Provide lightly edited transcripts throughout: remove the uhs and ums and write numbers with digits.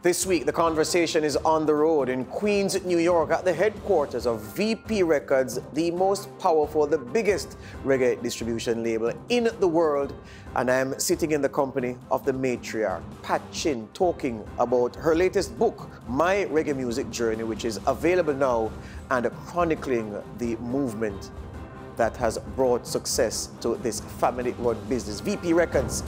This week, the conversation is on the road in Queens, New York, at the headquarters of VP Records, the most powerful, the biggest reggae distribution label in the world. And I'm sitting in the company of the matriarch, Pat Chin, talking about her latest book, My Reggae Music Journey, which is available now and chronicling the movement that has brought success to this family-run business, VP Records.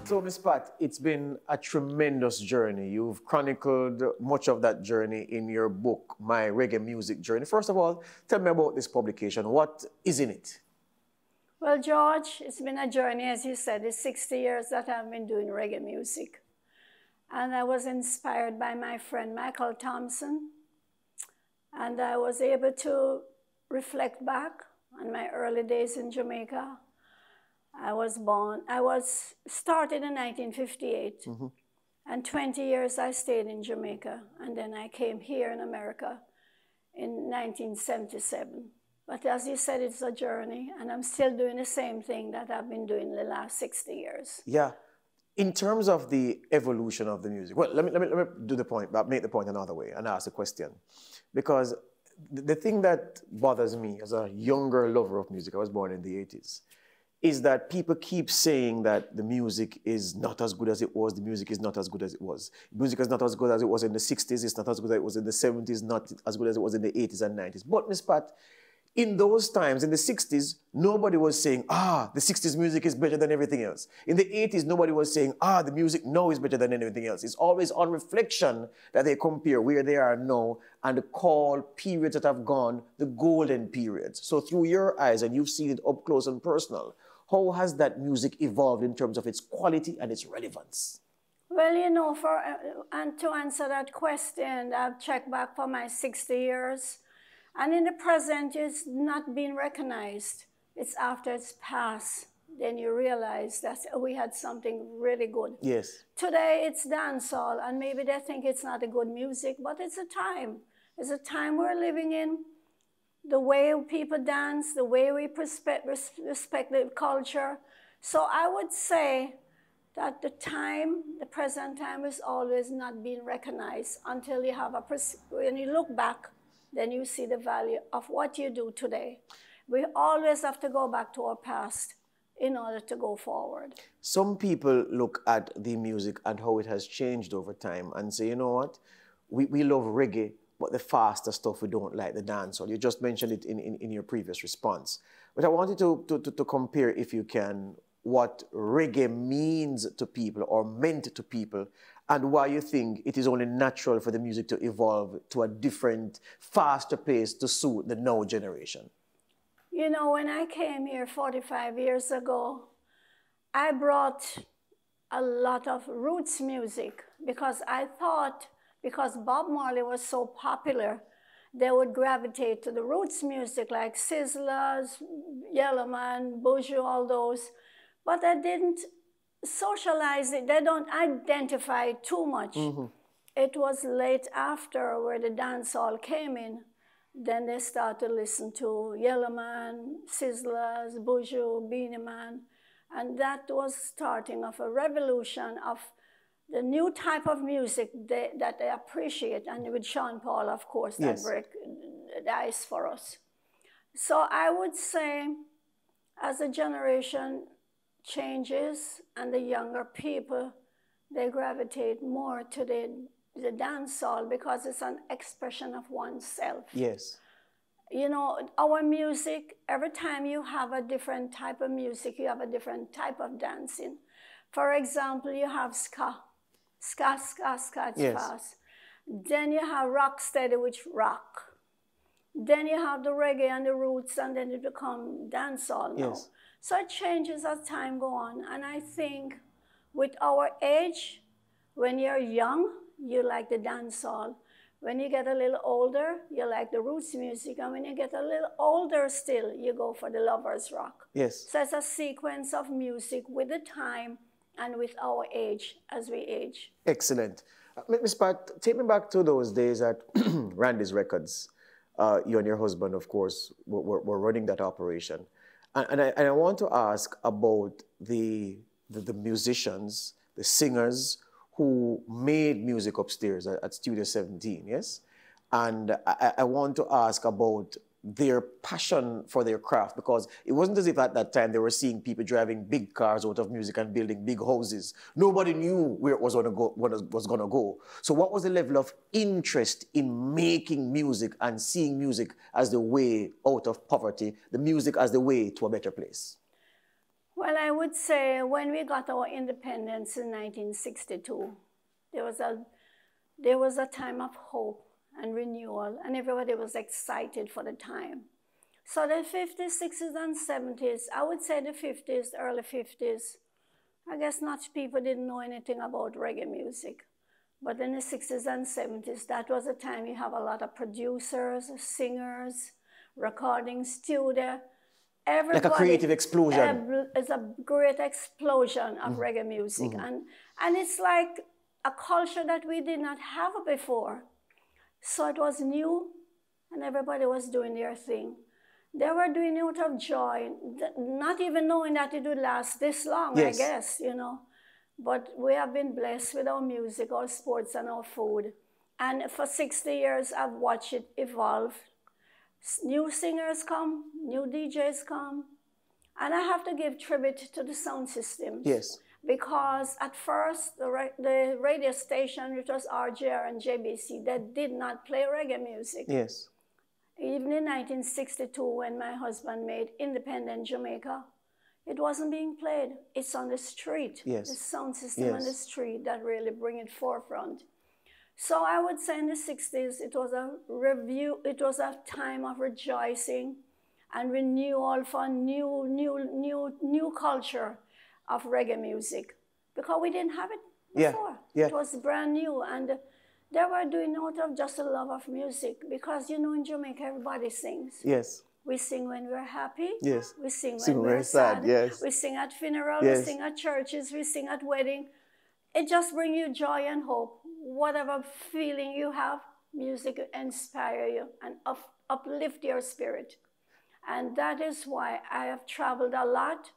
So, Ms. Pat, it's been a tremendous journey. You've chronicled much of that journey in your book, My Reggae Music Journey. First of all, tell me about this publication. What is in it? Well, George, it's been a journey, as you said. It's 60 years that I've been doing reggae music. And I was inspired by my friend Michael Thompson. And I was able to reflect back on my early days in Jamaica. I was started in 1958, and 20 years I stayed in Jamaica, and then I came here in America in 1977. But as you said, it's a journey, and I'm still doing the same thing that I've been doing the last 60 years. Yeah. In terms of the evolution of the music, well, let me do the point, but make the point another way and ask a question. Because the thing that bothers me as a younger lover of music, I was born in the 80s, is that people keep saying that the music is not as good as it was, the music is not as good as it was. Music is not as good as it was in the 60s, it's not as good as it was in the 70s, not as good as it was in the 80s and 90s. But, Ms. Pat, in those times, in the 60s, nobody was saying, the 60s music is better than everything else. In the 80s, nobody was saying, the music now is better than anything else. It's always on reflection that they compare where they are now and call periods that have gone the golden periods. So through your eyes, and you've seen it up close and personal, how has that music evolved in terms of its quality and its relevance? Well, you know, and to answer that question, I've checked back for my 60 years. And in the present, it's not being recognized. It's after it's passed, then you realize that we had something really good. Yes. Today, it's dancehall, and maybe they think it's not a good music, but it's a time. It's a time we're living in. The way people dance, the way we respect the culture. So I would say that the present time is always not being recognized until you have when you look back, then you see the value of what you do today. We always have to go back to our past in order to go forward. Some people look at the music and how it has changed over time and say, you know what, we love reggae, but the faster stuff we don't like, the dancehall. You just mentioned it in your previous response. But I wanted to compare, if you can, what reggae means to people or meant to people and why you think it is only natural for the music to evolve to a different, faster pace to suit the now generation. You know, when I came here 45 years ago, I brought a lot of roots music because I thought, because Bob Marley was so popular, they would gravitate to the roots music like Sizzlers, Yellowman, Buju, all those. But I didn't socialize it. They don't identify too much. It was late after where the dancehall came in. Then they started to listen to Yellowman, Sizzlers, Buju, Beanie Man. And that was starting of a revolution of the new type of music that they appreciate, and with Sean Paul, of course, that break the ice for us. So I would say, as the generation changes and the younger people, they gravitate more to the dancehall because it's an expression of oneself. Yes. You know, our music, every time you have a different type of music, you have a different type of dancing. For example, you have ska. Ska, it's fast. Then you have rock steady, which rock. Then you have the reggae and the roots, and then it become dancehall now. Yes. So it changes as time goes on. And I think with our age, when you're young, you like the dancehall. When you get a little older, you like the roots music. And when you get a little older still, you go for the lovers rock. Yes. So it's a sequence of music with the time and with our age as we age. Excellent. Ms. Pat, take me back to those days at Randy's Records. You and your husband, of course, were running that operation. And I want to ask about the the musicians, the singers who made music upstairs at Studio 17, yes? And I want to ask about their passion for their craft, because it wasn't as if at that time they were seeing people driving big cars out of music and building big houses. Nobody knew where it was going to go, what it was going to go. So what was the level of interest in making music and seeing music as the way out of poverty, the music as the way to a better place? Well, I would say when we got our independence in 1962, there was a time of hope and renewal, and everybody was excited for the time. So the 50s, 60s, and 70s, I would say the 50s, early 50s, I guess not people didn't know anything about reggae music. But in the 60s and 70s, that was a time you have a lot of producers, singers, recording studio. Everybody, like a creative explosion. It's a great explosion of reggae music. And it's like a culture that we did not have before. So it was new, and everybody was doing their thing. They were doing it out of joy, not even knowing that it would last this long, yes. I guess, you know. But we have been blessed with our music, our sports, and our food. And for 60 years, I've watched it evolve. New singers come, new DJs come. And I have to give tribute to the sound systems. Yes. Because at first, the radio station, which was RJR and JBC, they did not play reggae music. Yes. Even in 1962, when my husband made Independent Jamaica, it wasn't being played. It's on the street. Yes. The sound system on the street that really bring it forefront. So I would say in the 60s, it was a time of rejoicing and renewal for new culture of reggae music, because we didn't have it before. Yeah. It was brand new, and they were doing out of just a love of music, because, you know, in Jamaica, everybody sings. Yes. We sing when we're happy. Yes. We sing when we're sad. Yes. We sing at funerals. Yes. We sing at churches. We sing at wedding. It just brings you joy and hope. Whatever feeling you have, music will inspire you and uplift your spirit. And that is why I have traveled a lot.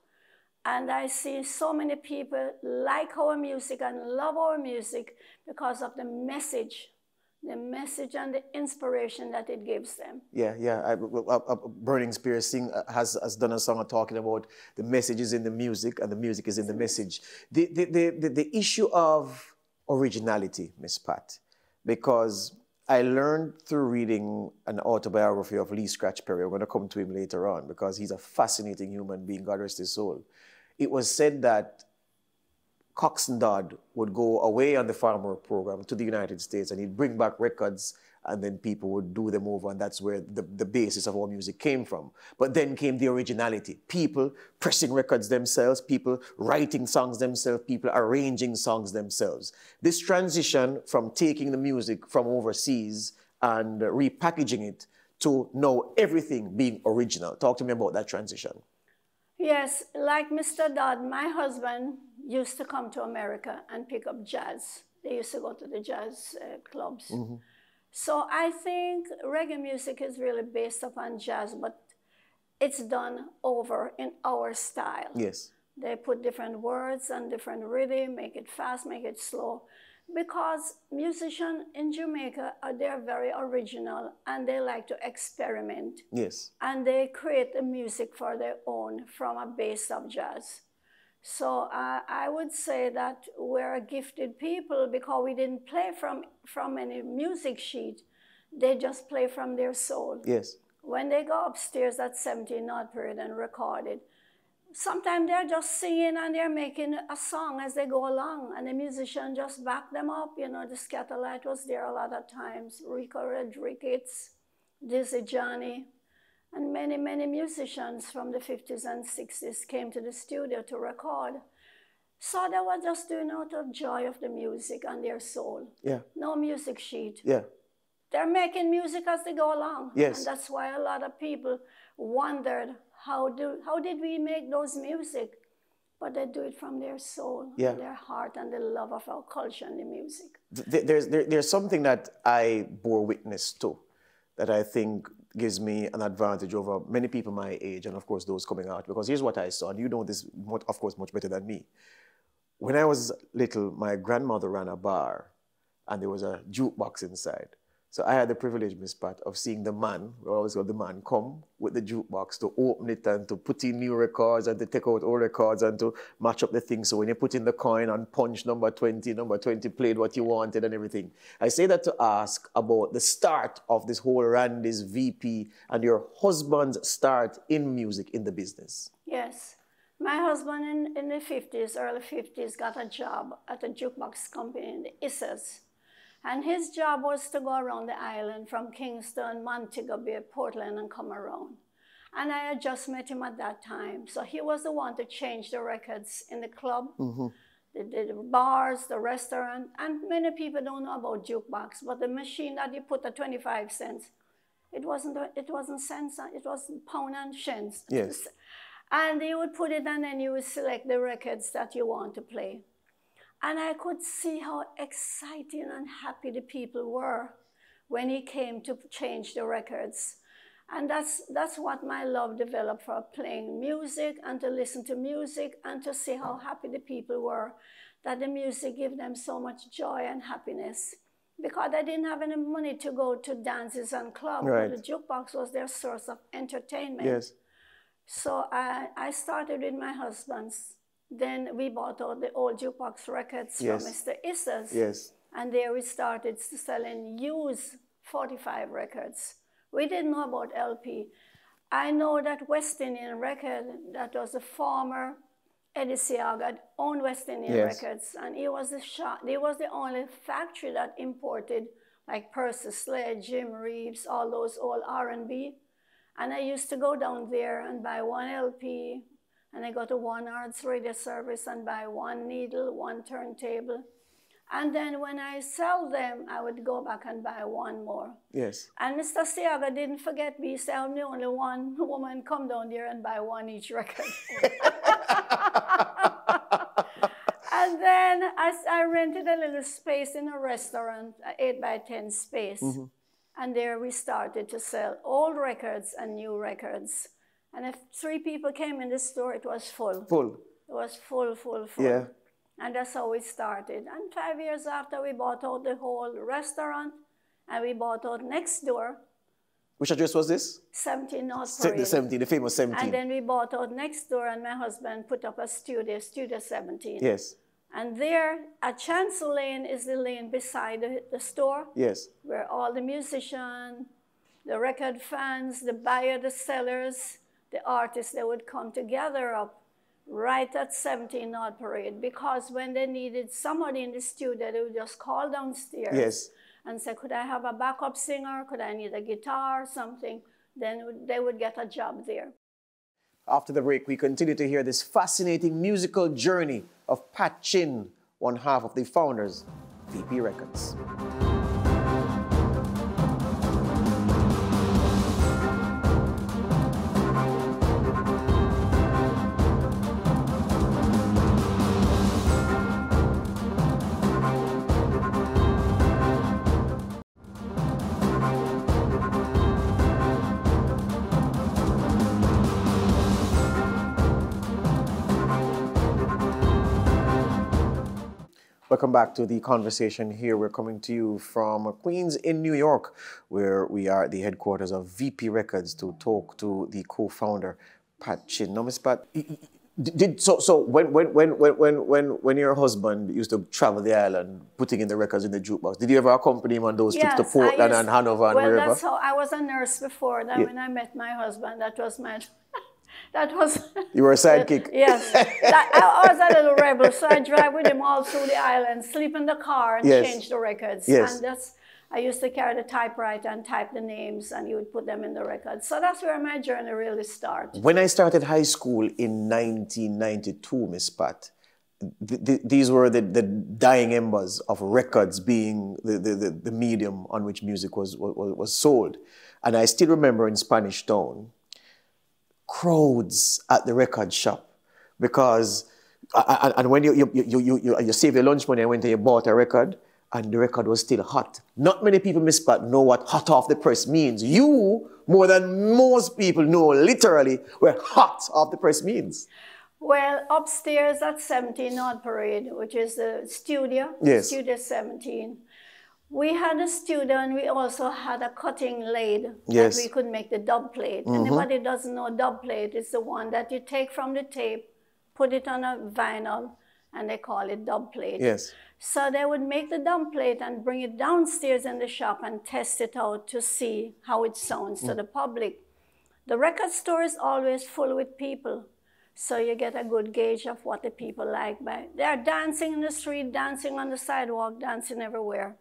And I see so many people like our music and love our music because of the message and the inspiration that it gives them. Yeah. Burning Spear has done a song talking about the message is in the music and the music is in the message. The issue of originality, Miss Pat, because I learned through reading an autobiography of Lee Scratch Perry. We're going to come to him later on because he's a fascinating human being, God rest his soul. It was said that Cox and Dodd would go away on the farmer program to the United States, and he'd bring back records, and then people would do them over, and that's where the basis of our music came from. But then came the originality. People pressing records themselves, people writing songs themselves, people arranging songs themselves. This transition from taking the music from overseas and repackaging it to now everything being original. Talk to me about that transition. Yes, like Mr. Dodd, my husband used to come to America and pick up jazz. They used to go to the jazz clubs. Mm-hmm. So I think reggae music is really based upon jazz, but it's done over in our style. Yes. They put different words and different rhythm, make it fast, make it slow. Because musicians in Jamaica, they're very original and they like to experiment. Yes. And they create the music for their own from a base of jazz. So I would say that we're a gifted people because we didn't play from any music sheet. They just play from their soul. Yes. When they go upstairs at 17 North Period and record it, sometimes they're just singing and they're making a song as they go along, and the musician just back them up. You know, the Scatterlight was there a lot of times, Rico Rodriguez, Dizzy Johnny, and many, many musicians from the 50s and 60s came to the studio to record. So they were just doing out of joy of the music and their soul. Yeah. No music sheet. Yeah. They're making music as they go along. Yes. And that's why a lot of people wondered, how did we make those music? But they do it from their soul, their heart, and the love of our culture and the music. There's something that I bore witness to that I think gives me an advantage over many people my age, and of course those coming out, because here's what I saw, and you know this, of course, much better than me. when I was little, my grandmother ran a bar and there was a jukebox inside. So I had the privilege, Miss Pat, of seeing the man, we always call the man, come with the jukebox to open it and to put in new records and to take out old records and to match up the things. So when you put in the coin and punch number 20 played what you wanted and everything. I say that to ask about the start of this whole Randy's VP and your husband's start in music, in the business. Yes. My husband in the 50s, early 50s, got a job at a jukebox company in the Isses. And his job was to go around the island from Kingston, Montego Bay, Portland, and come around. And I had just met him at that time. So he was the one to change the records in the club, the bars, the restaurant. And many people don't know about jukebox, but the machine that you put at 25 cents, it wasn't cents, it was pound and shillings. Yes. And you would put it, and then you would select the records that you want to play. And I could see how exciting and happy the people were when he came to change the records. And that's what my love developed for playing music and to listen to music and to see how happy the people were, that the music gave them so much joy and happiness. Because they didn't have any money to go to dances and clubs, right. But the jukebox was their source of entertainment. Yes. So I started with my husband's. Then we bought all the old jukebox records from Mr. Isses. Yes. And there we started selling used 45 records. We didn't know about LP. I know that West Indian record, that was the former Eddie Seaga owned West Indian Records. And he was the only factory that imported like Percy Sledge, Jim Reeves, all those old R&B. And I used to go down there and buy one LP, and I go to one arts radio service and buy one needle, one turntable. And then when I sell them, I would go back and buy one more. Yes. And Mr. Seaga didn't forget me. He said, I'm the only one woman come down there and buy one each record. And then I rented a little space in a restaurant, an 8 by 10 space. And there we started to sell old records and new records. And if 3 people came in the store, it was full. Full. It was full. Yeah. And that's how we started. And 5 years after, we bought out the whole restaurant, and we bought out next door. Which address was this? 17 North Parade. The 17, the famous 17. And then we bought out next door, and my husband put up a studio, Studio 17. Yes. And there, at Chancel Lane is the lane beside the store. Yes. Where all the musicians, the record fans, the buyer, the sellers, the artists, they would come together up right at 17 North Parade, because when they needed somebody in the studio, they would just call downstairs and say, could I have a backup singer? Could I need a guitar or something? Then they would get a job there. After the break, we continue to hear this fascinating musical journey of Pat Chin, one half of the founders, VP Records. Welcome back to the conversation here. We're coming to you from Queens in New York, where we are at the headquarters of VP Records to talk to the co-founder, Pat Chin. Now, Ms. Pat, so when your husband used to travel the island, putting in the records in the jukebox, did you ever accompany him on those trips to Portland and Hanover and wherever? Well, that's how I was a nurse before that. When I met my husband, that was my... That was... You were a sidekick? Yes. I was a little rebel, so I drive with him all through the island, sleep in the car and change the records. Yes. And I used to carry the typewriter and type the names, and you would put them in the records. So that's where my journey really started. When I started high school in 1992, Miss Pat, these were the dying embers of records being the medium on which music was sold. And I still remember in Spanish Town, crowds at the record shop, because and when you save your lunch money and went and you bought a record and the record was still hot. Not many people, Miss Pat, know what hot off the press means. You, more than most people, know literally what hot off the press means. Well, upstairs at 17 North Parade, which is the studio, Yes. Studio 17, we had a studio and we also had a cutting lathe Yes. that we could make the dub plate. Anybody doesn't know dub plate, it's the one that you take from the tape, put it on a vinyl, and they call it dub plate. Yes. So they would make the dub plate and bring it downstairs in the shop and test it out to see how it sounds to the public. The record store is always full with people, so you get a good gauge of what the people like. They're dancing in the street, dancing on the sidewalk, dancing everywhere.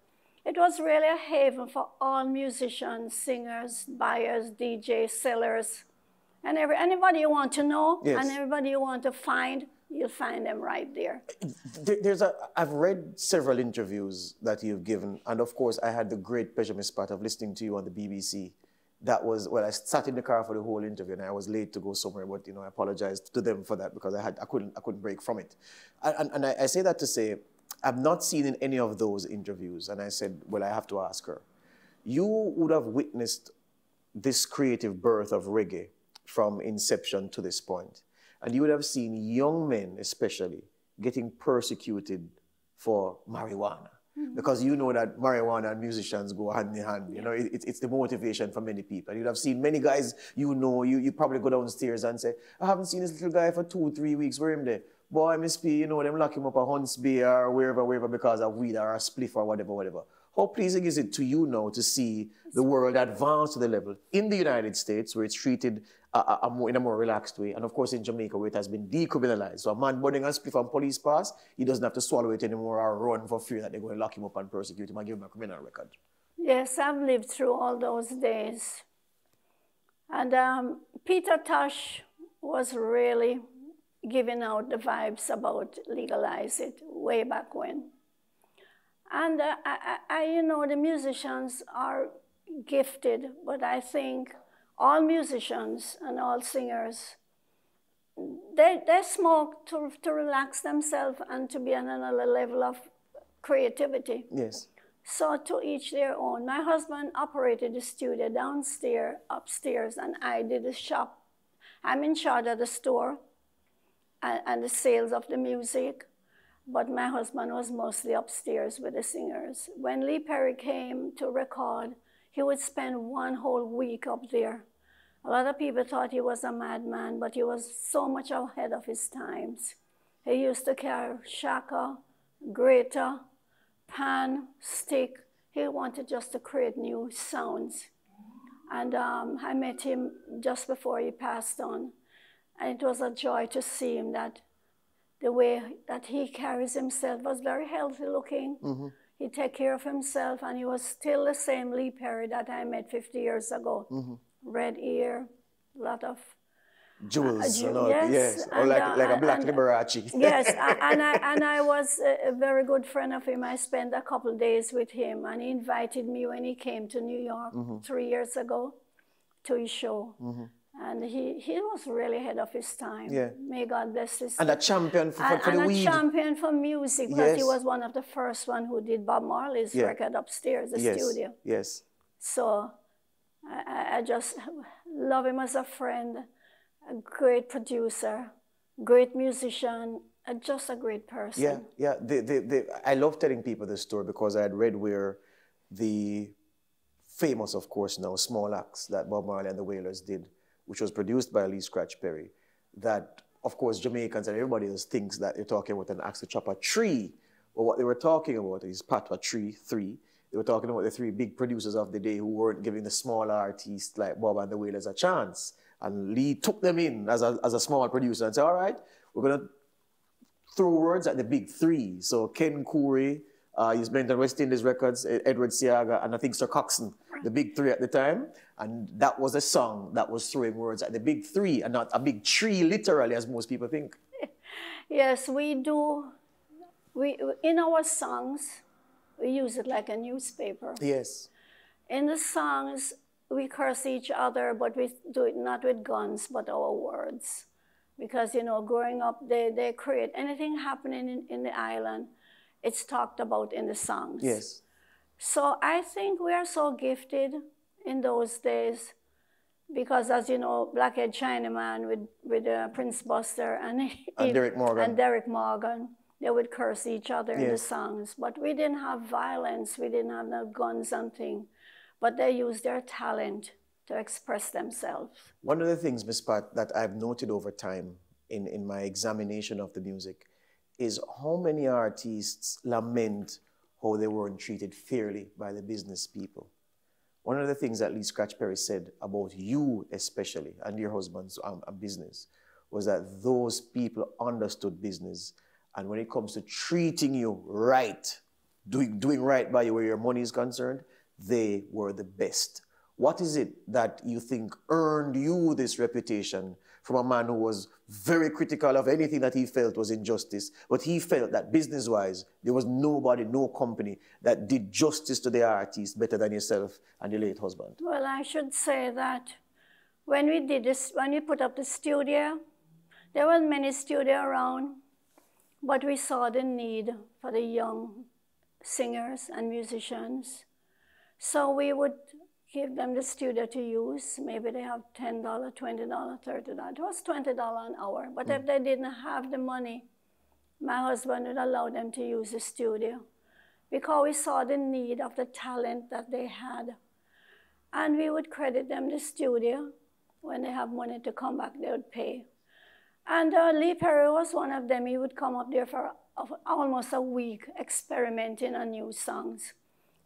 It was really a haven for all musicians, singers, buyers, DJs, sellers, and anybody you want to know, yes. and everybody you want to find, you'll find them right there. I've read several interviews that you've given, and of course, I had the great pleasure, Miss Pat, of listening to you on the BBC. That was, well, I sat in the car for the whole interview, and I was late to go somewhere, but I apologized to them for that because I couldn't break from it. And I say that to say, I've not seen in any of those interviews, and I said, well, I have to ask her. You would have witnessed this creative birth of reggae from inception to this point, and you would have seen young men, especially, getting persecuted for marijuana. Because you know that marijuana and musicians go hand in hand. It's the motivation for many people. You'd have seen many guys, you probably go downstairs and say, I haven't seen this little guy for 2-3 weeks. Where him there? Boy, Miss P, them lock him up at Hunts Bay or wherever because of weed or a spliff or whatever. How pleasing is it to you now to see the world advance to the level in the United States where it's treated in a more relaxed way, and of course in Jamaica where it has been decriminalized. So a man burning a spliff on police pass, he doesn't have to swallow it anymore or run for fear that they're going to lock him up and persecute him and give him a criminal record. Yes, I've lived through all those days. And Peter Tosh was really giving out the vibes about legalize it way back when. And the musicians are gifted, but I think all musicians and all singers, they smoke to relax themselves and to be on another level of creativity. Yes. So to each their own. My husband operated the studio downstairs, upstairs, and I did the shop. I'm in charge of the store and the sales of the music, but my husband was mostly upstairs with the singers. When Lee Perry came to record, he would spend one whole week up there. A lot of people thought he was a madman, but he was so much ahead of his times. He used to carry shaka, grater, pan, stick. He wanted just to create new sounds. And I met him just before he passed on. And it was a joy to see him, that the way that he carries himself was very healthy looking. Mm-hmm. He take care of himself, and he was still the same Lee Perry that I met 50 years ago. Mm-hmm. Red ear, a lot of jewels, yes, or like a black Liberace. Yes, and I was a very good friend of him. I spent a couple of days with him, and he invited me when he came to New York 3 years ago to his show. Mm-hmm. And he was really ahead of his time. Yeah. May God bless his. And a champion for the weed. And a champion for music, because he was one of the first one who did Bob Marley's record upstairs, the studio. Yes. So I just love him as a friend, a great producer, great musician, just a great person. Yeah. I love telling people this story because I had read where the famous, of course now, Small Axe that Bob Marley and the Wailers did, which was produced by Lee Scratch Perry, that, of course, Jamaicans and everybody else thinks that you're talking about an axe to chop a tree. But what they were talking about is Patwa Tree 3. They were talking about the three big producers of the day who weren't giving the smaller artists like Bob and the Wailers a chance. And Lee took them in as a small producer and said, all right, we're going to throw words at the big three. So Ken Curry, he's mentioned West Indies Records, Edward Siaga, and I think Sir Coxsone, the big three at the time. And that was a song that was throwing words at the big three and not a big tree, literally, as most people think. Yes, we do. In our songs, we use it like a newspaper. Yes. In the songs, we curse each other, but we do it not with guns, but our words. Because, growing up, they create anything happening in the island, it's talked about in the songs. Yes. So I think we are so gifted in those days because as you know, Blackhead Chinaman with Prince Buster and Derek Morgan, they would curse each other in the songs. But we didn't have violence, we didn't have no guns and things, but they used their talent to express themselves. One of the things, Ms. Pat, that I've noted over time in my examination of the music is how many artists lament how they weren't treated fairly by the business people. One of the things that Lee Scratch Perry said about you especially and your husband's business was that those people understood business, and when it comes to treating you right, doing right by you where your money is concerned, they were the best. What is it that you think earned you this reputation from a man who was very critical of anything that he felt was injustice, but he felt that business-wise, there was nobody, no company that did justice to the artist better than yourself and your late husband? Well, I should say that when we did this, when we put up the studio, there weren't many studios around, but we saw the need for the young singers and musicians. So we would give them the studio to use. Maybe they have $10, $20, $30. It was $20 an hour. But if they didn't have the money, my husband would allow them to use the studio because we saw the need of the talent that they had. And we would credit them the studio. When they have money to come back, they would pay. And Lee Perry was one of them. He would come up there for almost a week experimenting on new songs.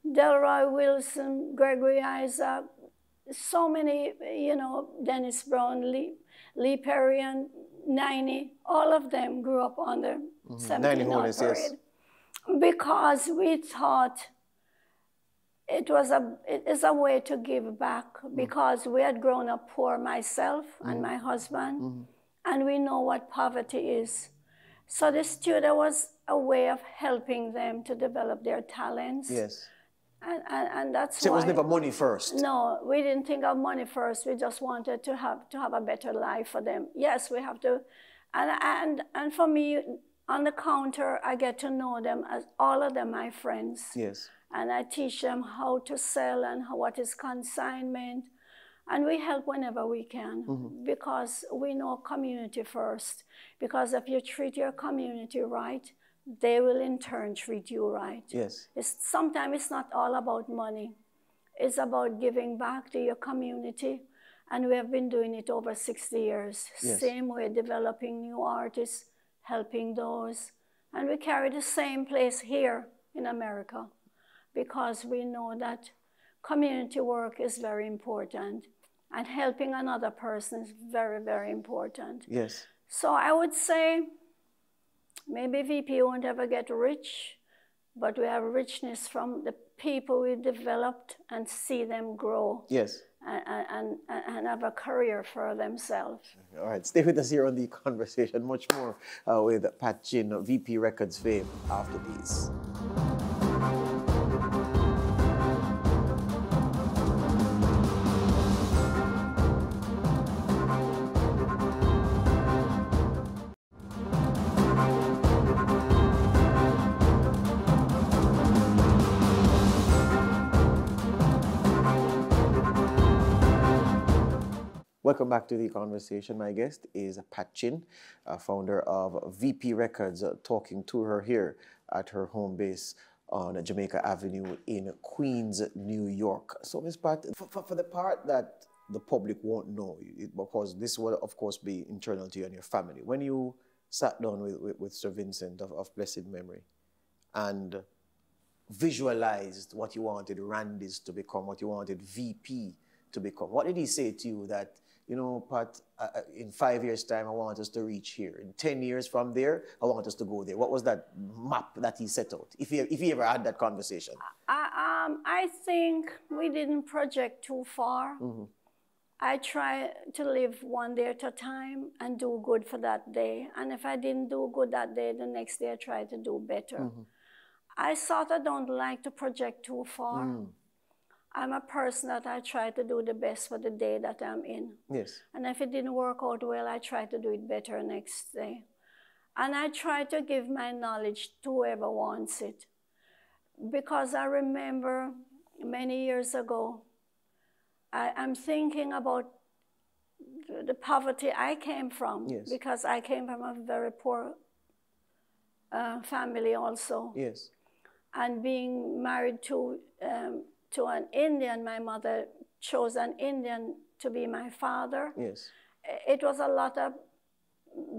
Delroy Wilson, Gregory Isaac, so many, you know, Dennis Brown, Lee Perry and 90, all of them grew up on the 17 North Parade. Yes. Because we thought it is a way to give back, because we had grown up poor, myself and my husband, and we know what poverty is. So the studio was a way of helping them to develop their talents. Yes. And that's so why. It was never money first? No, we didn't think of money first. We just wanted to have a better life for them. Yes, we have to. And for me, on the counter, I get to know them as all of them my friends. Yes. And I teach them how to sell and what is consignment. And we help whenever we can, because we know community first. Because if you treat your community right, they will in turn treat you right. Yes. Sometimes it's not all about money. It's about giving back to your community. And we have been doing it over 60 years. Yes. Same way, developing new artists, helping those. And we carry the same place here in America, because we know that community work is very important. And helping another person is very, very important. Yes. So I would say, maybe VP won't ever get rich, but we have richness from the people we developed and see them grow. Yes. And have a career for themselves. All right, stay with us here on The Conversation. Much more with Pat Chin, VP Records fame, after these. Welcome back to The Conversation. My guest is Pat Chin, founder of VP Records, talking to her here at her home base on Jamaica Avenue in Queens, New York. So, Ms. Pat, for the part that the public won't know, because this will, of course, be internal to you and your family, when you sat down with Sir Vincent of blessed memory and visualized what you wanted Randy's to become, what you wanted VP to become, what did he say to you that, you know, Pat, in 5 years' time, I want us to reach here. In 10 years from there, I want us to go there. What was that map that he set out, if he ever had that conversation? I think we didn't project too far. I try to live one day at a time and do good for that day. And if I didn't do good that day, the next day I try to do better. I sort of don't like to project too far. I'm a person that I try to do the best for the day that I'm in. Yes. And if it didn't work out well, I try to do it better next day. And I try to give my knowledge to whoever wants it. Because I remember many years ago, I'm thinking about the poverty I came from, Yes. because I came from a very poor family also. Yes. And being married to an Indian, my mother chose an Indian to be my father. Yes. It was a lot of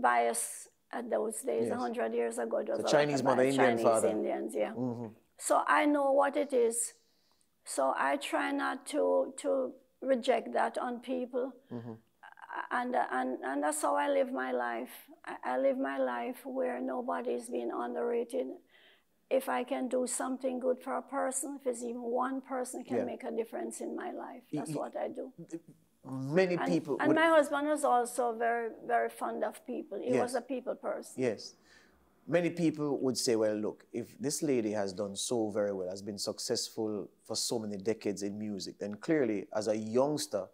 bias at those days. Yes. 100 years ago, it was So a Chinese lot of mother, bias. Indian Chinese father. Indians, yeah. Mm-hmm. So I know what it is. So I try not to reject that on people. Mm-hmm. And that's how I live my life. I live my life where nobody's being underrated. If I can do something good for a person, if it's even one person can make a difference in my life, that's what I do. Many people... And my husband was also very, very fond of people. He Yes. was a people person. Yes. Many people would say, well, look, if this lady has done so very well, has been successful for so many decades in music, then clearly, as a youngster,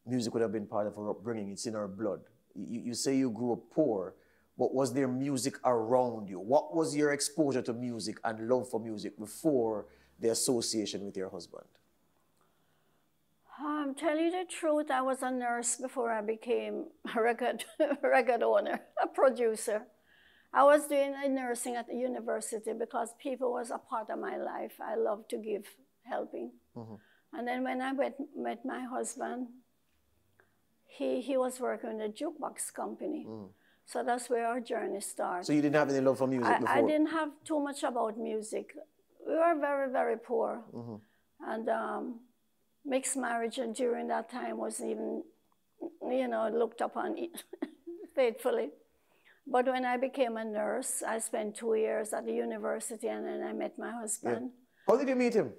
music would have been part of her upbringing. It's in her blood. You say you grew up poor, but was there music around you? What was your exposure to music and love for music before the association with your husband? Tell you the truth, I was a nurse before I became a record owner, a producer. I was doing nursing at the university because people was a part of my life. I love to give helping. Mm-hmm. And then when I met my husband, he was working in a jukebox company. Mm. So that's where our journey started. So you didn't have any love for music before? I didn't have too much about music. We were very, very poor. Mm-hmm. And mixed marriage during that time was even, looked upon faithfully. But when I became a nurse, I spent 2 years at the university, and then I met my husband. Yeah. How did you meet him?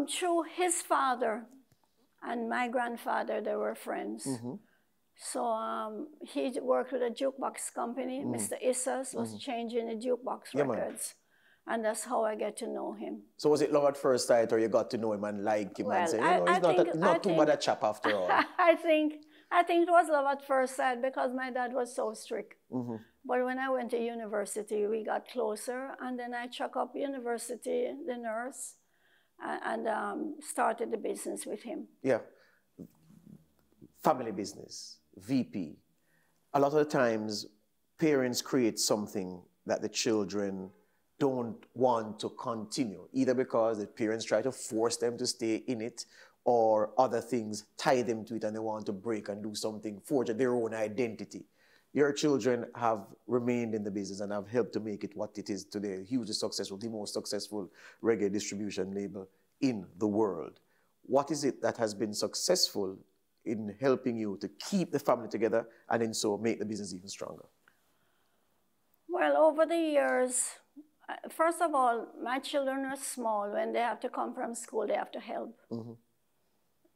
Through his father and my grandfather. They were friends. Mm-hmm. So he worked with a jukebox company. Mm-hmm. Mr. Issas was changing the jukebox records. And that's how I get to know him. So was it love at first sight, or you got to know him and like him and say, he's not too bad a chap after all? I think it was love at first sight because my dad was so strict. Mm-hmm. But when I went to university, we got closer, and then I took up university, the nurse, and started the business with him. Yeah. Family business, VP. A lot of the times, parents create something that the children don't want to continue, either because the parents try to force them to stay in it, or other things tie them to it and they want to break and do something, forge their own identity. Your children have remained in the business and have helped to make it what it is today, hugely successful, the most successful reggae distribution label in the world. What is it that has been successful in helping you to keep the family together and in so make the business even stronger? Well, over the years, first of all, my children are small. When they have to come from school, they have to help. Mm-hmm.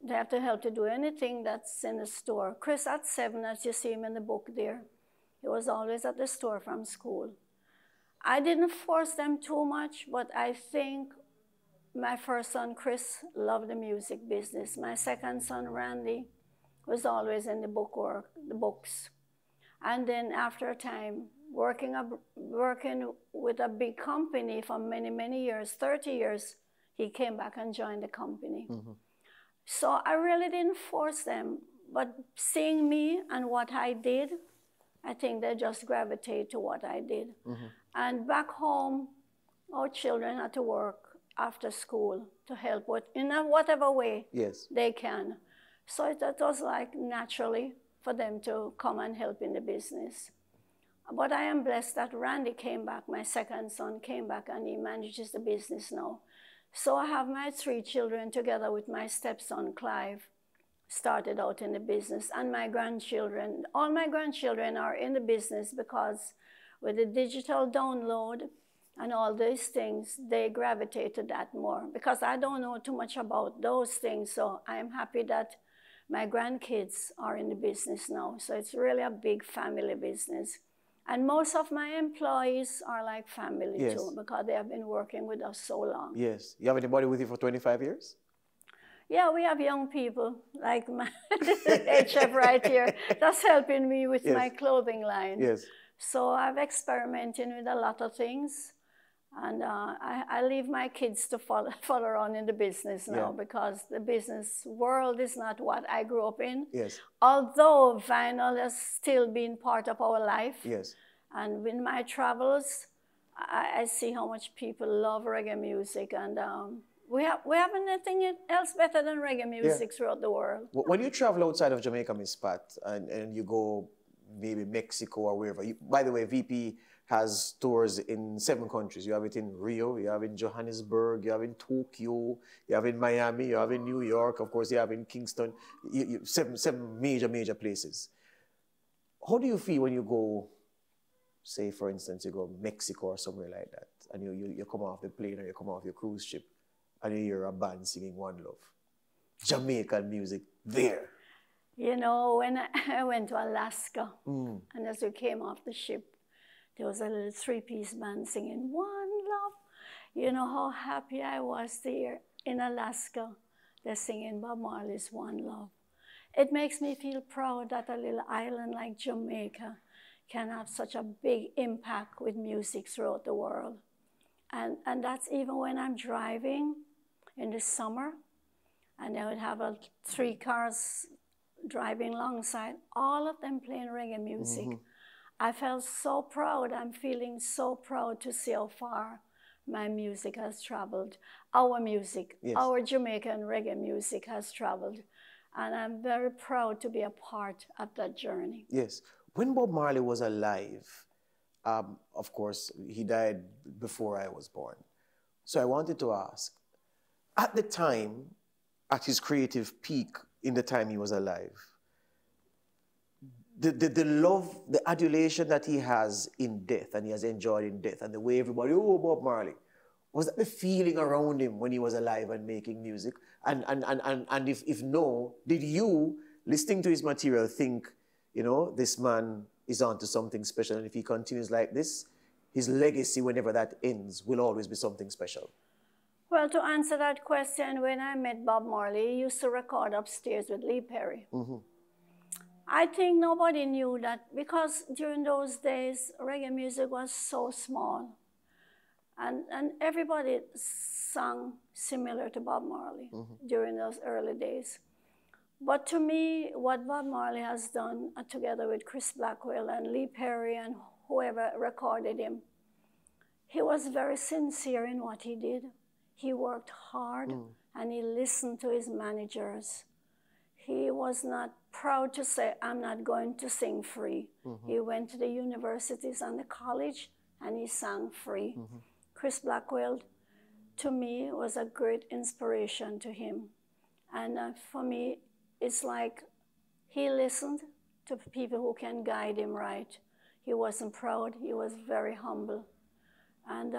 They have to help to do anything that's in the store. Chris, at 7, as you see him in the book there, he was always at the store from school. I didn't force them too much, but I think my first son, Chris, loved the music business. My second son, Randy, was always in the books. And then after a time, working with a big company for many, many years, 30 years, he came back and joined the company. Mm-hmm. So I really didn't force them, but seeing me and what I did, I think they just gravitate to what I did. Mm-hmm. And back home, our children had to work after school to help in whatever way they can. So it was like naturally for them to come and help in the business. But I am blessed that Randy came back, my second son came back, and he manages the business now. So I have my 3 children together with my stepson, Clive, started out in the business, and my grandchildren. All my grandchildren are in the business because with the digital download and all these things, they gravitate to that more. Because I don't know too much about those things, so I am happy that my grandkids are in the business now. So it's really a big family business. And most of my employees are like family too, because they have been working with us so long. Yes. You have anybody with you for 25 years? Yeah, we have young people, like my HF right here, that's helping me with my clothing line. Yes. So I've experimented with a lot of things. And I leave my kids to follow around in the business now because the business world is not what I grew up in. Yes. Although vinyl has still been part of our life. Yes. And in my travels, I see how much people love reggae music. And we have anything else better than reggae music throughout the world. When you travel outside of Jamaica, Miss Pat, and you go maybe Mexico or wherever, by the way, VP has tours in 7 countries. You have it in Rio, you have in Johannesburg, you have in Tokyo, you have in Miami, you have in New York, of course, you have in Kingston, seven major places. How do you feel when you go, say, for instance, you go Mexico or somewhere like that, and you come off the plane or you come off your cruise ship, and you hear a band singing One Love? Jamaican music there. You know, when I went to Alaska, and as we came off the ship, there was a little 3-piece band singing One Love. You know how happy I was there in Alaska. They're singing Bob Marley's One Love. It makes me feel proud that a little island like Jamaica can have such a big impact with music throughout the world. And that's even when I'm driving in the summer, and I would have 3 cars driving alongside, all of them playing reggae music. I felt so proud. I'm feeling so proud to see how far my music has traveled. Our music, our Jamaican reggae music has traveled. And I'm very proud to be a part of that journey. Yes. When Bob Marley was alive, of course, he died before I was born. So I wanted to ask, at the time, at his creative peak, in the time he was alive, the love, the adulation that he has in death, and he has enjoyed in death, and the way everybody, oh, Bob Marley, was that the feeling around him when he was alive and making music? And if no, did you, listening to his material, think, you know, this man is onto something special, and if he continues like this, his legacy, whenever that ends, will always be something special? Well, to answer that question, when I met Bob Marley, he used to record upstairs with Lee Perry. I think nobody knew that, because during those days, reggae music was so small. And everybody sang similar to Bob Marley during those early days. But to me, what Bob Marley has done together with Chris Blackwell and Lee Perry and whoever recorded him, he was very sincere in what he did. He worked hard and he listened to his managers. He was not proud to say, I'm not going to sing free. He went to the universities and the college and he sang free. Chris Blackwell, to me, was a great inspiration to him. And for me, it's like he listened to people who can guide him right. He wasn't proud, he was very humble. And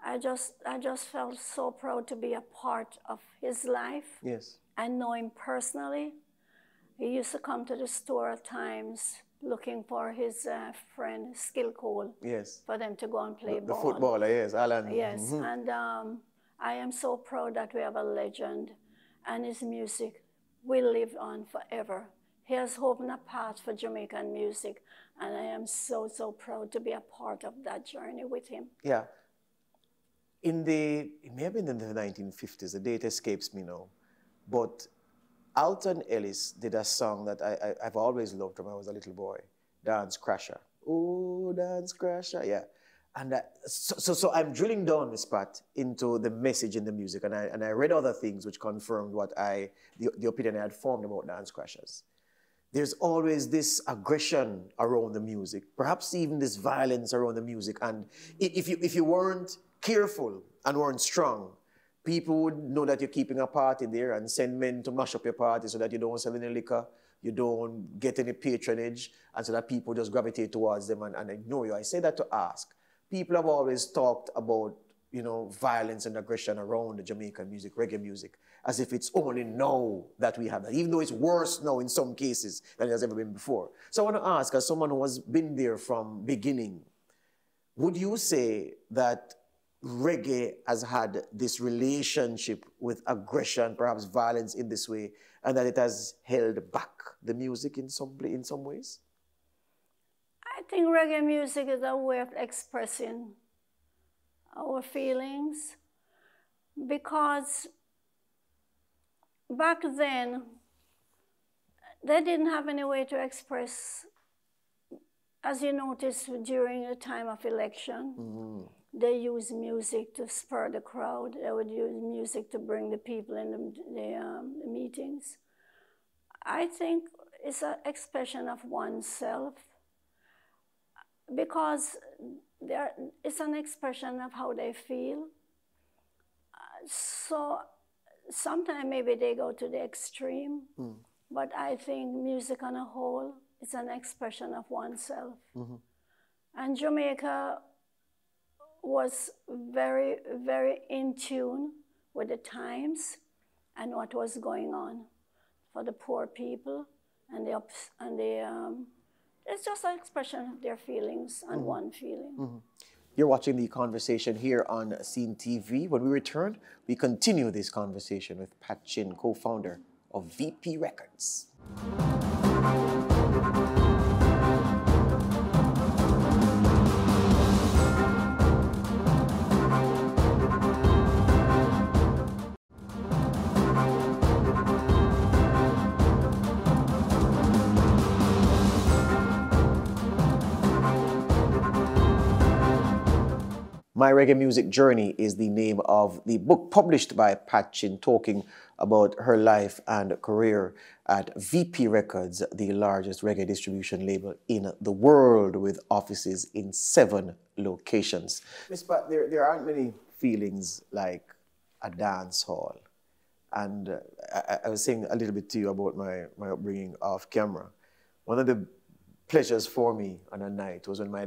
I just felt so proud to be a part of his life. Yes. I know him personally. He used to come to the store at times looking for his friend Skill Cole. Yes. For them to go and play the ball. Footballer, yes, Alan. Yes, and I am so proud that we have a legend, and his music will live on forever. He has opened a path for Jamaican music, and I am so proud to be a part of that journey with him. Yeah. It may have been in the 1950s, the date escapes me now, but Alton Ellis did a song that I've always loved when I was a little boy, Dance Crasher. Oh, Dance Crasher, yeah. And so I'm drilling down, Miss Pat, into the message in the music, and I read other things which confirmed what the opinion I had formed about Dance Crashers. There's always this aggression around the music, perhaps even this violence around the music, and if you weren't careful and weren't strong, people would know that you're keeping a party there and send men to mash up your party so that you don't sell any liquor, you don't get any patronage, and so that people just gravitate towards them and ignore you. I say that to ask. People have always talked about, you know, violence and aggression around the Jamaican music, reggae music, as if it's only now that we have that, even though it's worse now in some cases than it has ever been before. So I want to ask, as someone who has been there from beginning, would you say that reggae has had this relationship with aggression, perhaps violence in this way, and that it has held back the music in some ways? I think reggae music is a way of expressing our feelings, because back then, they didn't have any way to express, as you noticed during the time of election, they used music to spur the crowd. They would use music to bring the people in the meetings. I think it's an expression of oneself, because it's an expression of how they feel. So sometimes maybe they go to the extreme, but I think music on a whole is an expression of oneself. And Jamaica was very, very in tune with the times and what was going on for the poor people, and it's just an expression of their feelings and one feeling. You're watching the conversation here on CEEN TV. When we return, we continue this conversation with Pat Chin, co-founder of VP Records. My Reggae Music Journey is the name of the book published by Pat Chin, talking about her life and career at VP Records, the largest reggae distribution label in the world, with offices in 7 locations. Miss Pat, there aren't many feelings like a dance hall. And I was saying a little bit to you about my upbringing off camera. One of the pleasures for me on a night was when my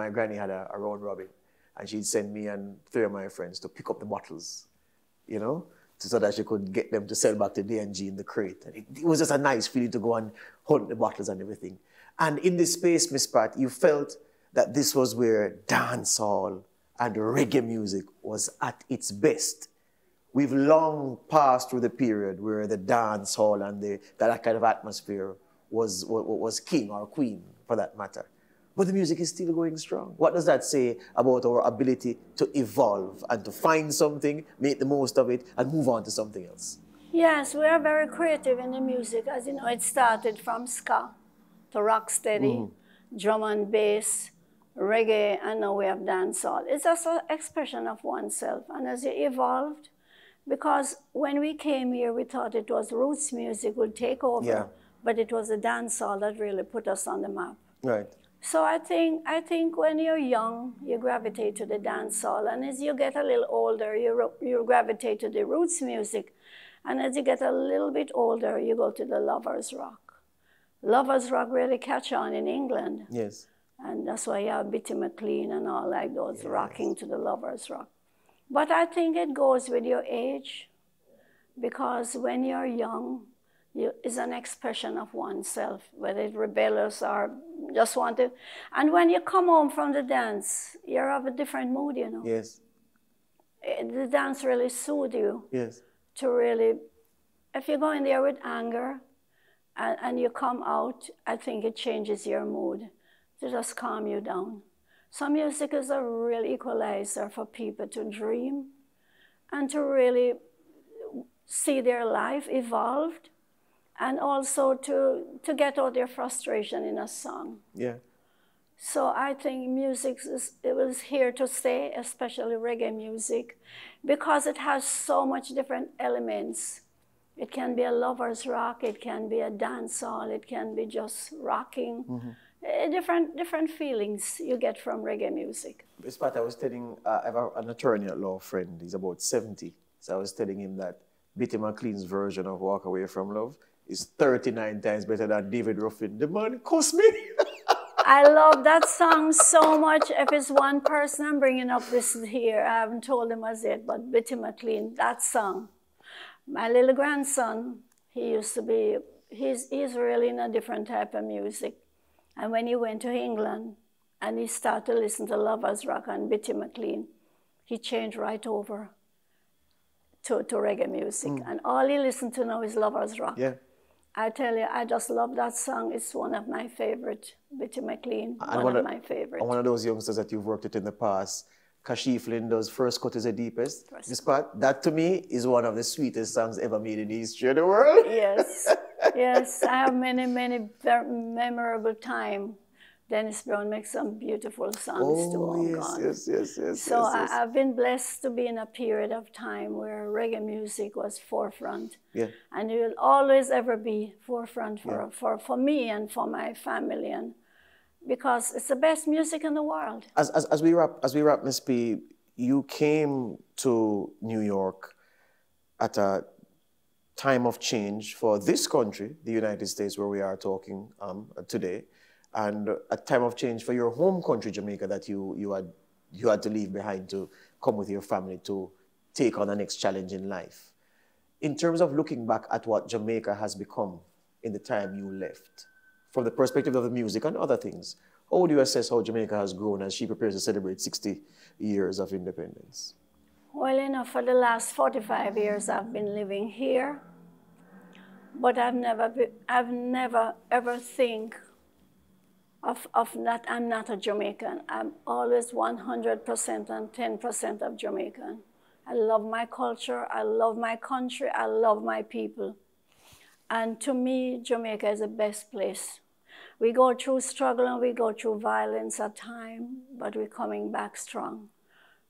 granny had a round robin. And she'd send me and 3 of my friends to pick up the bottles, you know, so that she could get them to sell back to D&G in the crate. And it was just a nice feeling to go and hunt the bottles and everything. And in this space, Miss Pat, you felt that this was where dancehall and reggae music was at its best. We've long passed through the period where the dancehall and that kind of atmosphere was king or queen, for that matter. But the music is still going strong. What does that say about our ability to evolve and to find something, make the most of it, and move on to something else? Yes, we are very creative in the music. As you know, it started from ska to rocksteady, drum and bass, reggae, and now we have dancehall. It's just an expression of oneself. And as it evolved, because when we came here, we thought it was roots music would take over, but it was the dancehall that really put us on the map. Right. So I think when you're young, you gravitate to the dancehall, and as you get a little older, you gravitate to the roots music, and as you get a little bit older, you go to the lovers rock. Lovers rock really catch on in England. Yes. And that's why you have Bitty McLean and all like those rocking to the lovers rock. But I think it goes with your age, because when you're young, is an expression of oneself, whether it's rebellious or just want to. And when you come home from the dance, you're of a different mood, you know. Yes. The dance really soothes you. Yes. To really, if you go in there with anger and you come out, I think it changes your mood to just calm you down. So music is a real equalizer for people to dream and to really see their life evolved, and also to get out their frustration in a song. Yeah. So I think music it was here to stay, especially reggae music, because it has so much different elements. It can be a lover's rock, it can be a dancehall, it can be just rocking. Different feelings you get from reggae music. Miss Pat, I was telling, I have an attorney at law friend, he's about 70. So I was telling him that Bitty McLean's version of Walk Away From Love is 39 times better than David Ruffin. The man cost me. I love that song so much. If it's one person I'm bringing up this here, I haven't told him as yet, but Bitty McLean, that song. My little grandson, he used to be, he's really in a different type of music. And when he went to England and he started to listen to Lovers Rock and Bitty McLean, he changed right over to reggae music. And all he listened to now is Lovers Rock. Yeah. I tell you, I just love that song. It's one of my favorite, Bitty McLean, one of my favorites. And one of those youngsters that you've worked with in the past, Kashif Lindo's First Cut is the Deepest. This part, that to me is one of the sweetest songs ever made in the history of the world. Yes, yes, I have many, many memorable time. Dennis Brown makes some beautiful songs too. Oh, yes, God. yes. So yes. I've been blessed to be in a period of time where reggae music was forefront. Yeah. And it will always ever be forefront for me and for my family, and because it's the best music in the world. As we wrap, Miss P, you came to New York at a time of change for this country, the United States, where we are talking today, and a time of change for your home country, Jamaica, that you had to leave behind to come with your family to take on the next challenge in life. In terms of looking back at what Jamaica has become in the time you left, from the perspective of the music and other things, how would you assess how Jamaica has grown as she prepares to celebrate 60 years of independence? Well, you know, for the last 45 years I've been living here, but I've never ever think of that I'm not a Jamaican. I'm always 100% and 10% of Jamaican. I love my culture, I love my country, I love my people. And to me, Jamaica is the best place. We go through struggle and we go through violence at times, but we're coming back strong.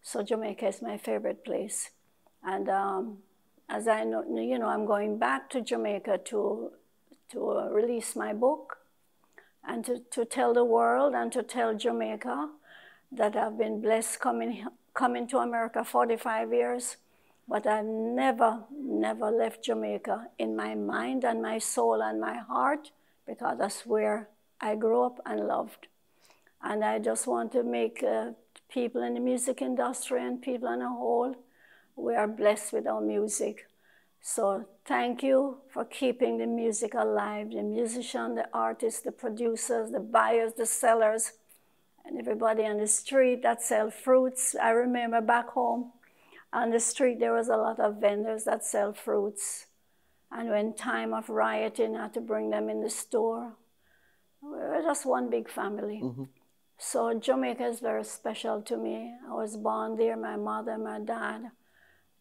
So Jamaica is my favorite place. And as I know, you know, I'm going back to Jamaica to release my book and to tell the world and to tell Jamaica that I've been blessed coming to America 45 years, but I've never left Jamaica in my mind and my soul and my heart, because that's where I grew up and loved. And I just want to make people in the music industry and people on a whole, we are blessed with our music. So thank you for keeping the music alive, the musicians, the artists, the producers, the buyers, the sellers, and everybody on the street that sell fruits. I remember back home on the street there was a lot of vendors that sell fruits. And when time of rioting, I had to bring them in the store. We were just one big family. Mm-hmm. So Jamaica is very special to me. I was born there, my mother, my dad,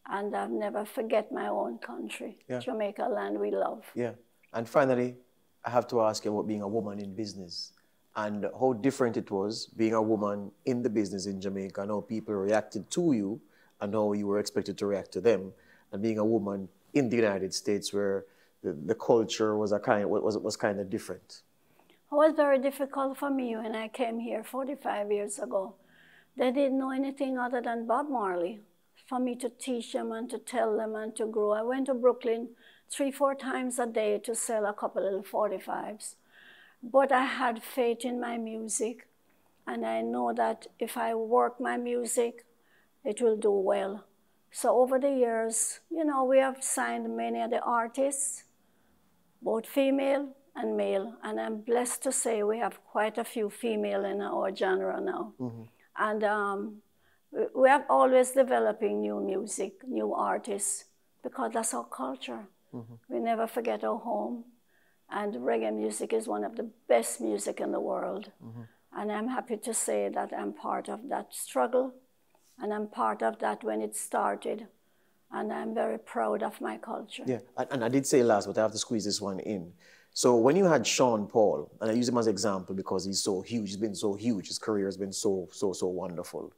and I've never forget my own country. Yeah. Jamaica land we love. Yeah. And finally, I have to ask you about being a woman in business and how different it was being a woman in the business in Jamaica and how people reacted to you and how you were expected to react to them, and being a woman in the United States where the culture was kind of different. It was very difficult for me when I came here 45 years ago. They didn't know anything other than Bob Marley. For me to teach them and to tell them and to grow. I went to Brooklyn 3-4 times a day to sell a couple of 45s. But I had faith in my music, and I know that if I work my music, it will do well. So over the years, you know, we have signed many of the artists, both female and male, and I'm blessed to say we have quite a few female in our genre now. Mm-hmm. And we are always developing new music, new artists, because that's our culture. Mm-hmm. We never forget our home, and reggae music is one of the best music in the world. Mm-hmm. And I'm happy to say that I'm part of that struggle, and I'm part of that when it started. And I'm very proud of my culture. Yeah, and I did say last, but I have to squeeze this one in. So when you had Sean Paul, and I use him as an example because he's so huge, he's been so huge, his career has been so wonderful.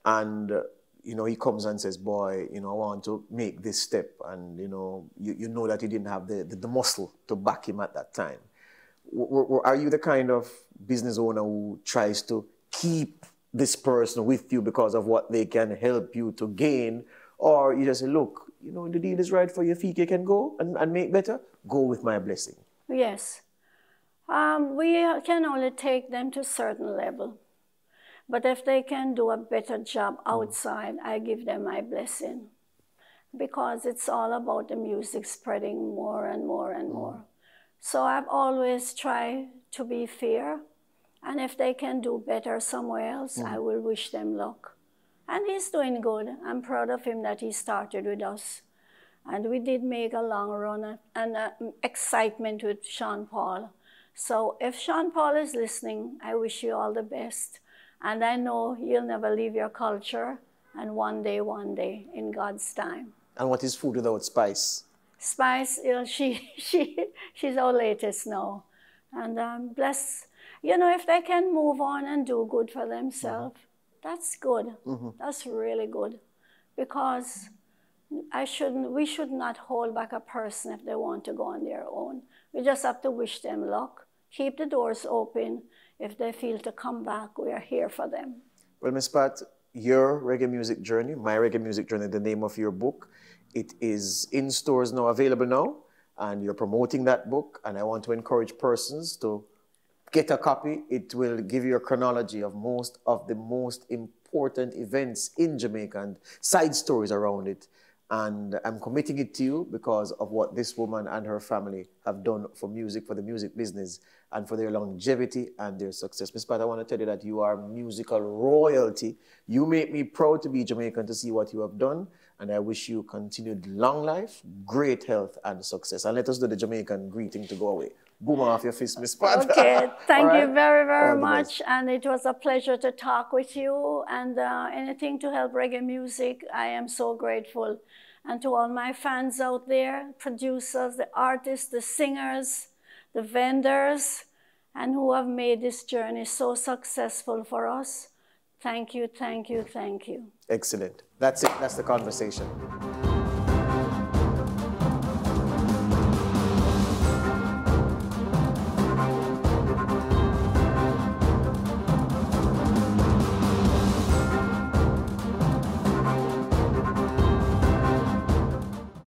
And, you know, he comes and says, boy, you know, I want to make this step. And, you know that he didn't have the muscle to back him at that time. Are you the kind of business owner who tries to keep this person with you because of what they can help you to gain? Or you just say, look, you know, the deal is right for you, if he can go and make better, go with my blessing. Yes. We can only take them to a certain level. But if they can do a better job outside, I give them my blessing. Because it's all about the music spreading more and more and more. So I've always tried to be fair. And if they can do better somewhere else, I will wish them luck. And he's doing good. I'm proud of him that he started with us. And we did make a long run and excitement with Sean Paul. So if Sean Paul is listening, I wish you all the best. And I know you'll never leave your culture. And one day, in God's time. And what is food without spice? Spice, you know, she's our latest now. And I'm blessed. You know, if they can move on and do good for themselves, that's good. That's really good. Because we should not hold back a person if they want to go on their own. We just have to wish them luck. Keep the doors open. If they feel to come back, we are here for them. Well, Ms. Pat, your reggae music journey, my reggae music journey, the name of your book, it is in stores now, available now, and you're promoting that book. And I want to encourage persons to get a copy. It will give you a chronology of most of the most important events in Jamaica and side stories around it. And I'm committing it to you because of what this woman and her family have done for music, for the music business, and for their longevity and their success. Ms. Pat, I want to tell you that you are musical royalty. You make me proud to be Jamaican to see what you have done. And I wish you continued long life, great health, and success. And let us do the Jamaican greeting to go away. Boom off your fist, Ms. Pat. Okay, thank right? you very, very much. And it was a pleasure to talk with you. And anything to help reggae music, I am so grateful. And to all my fans out there, producers, the artists, the singers, the vendors, and who have made this journey so successful for us. Thank you, thank you, thank you. Excellent. That's it. That's the conversation.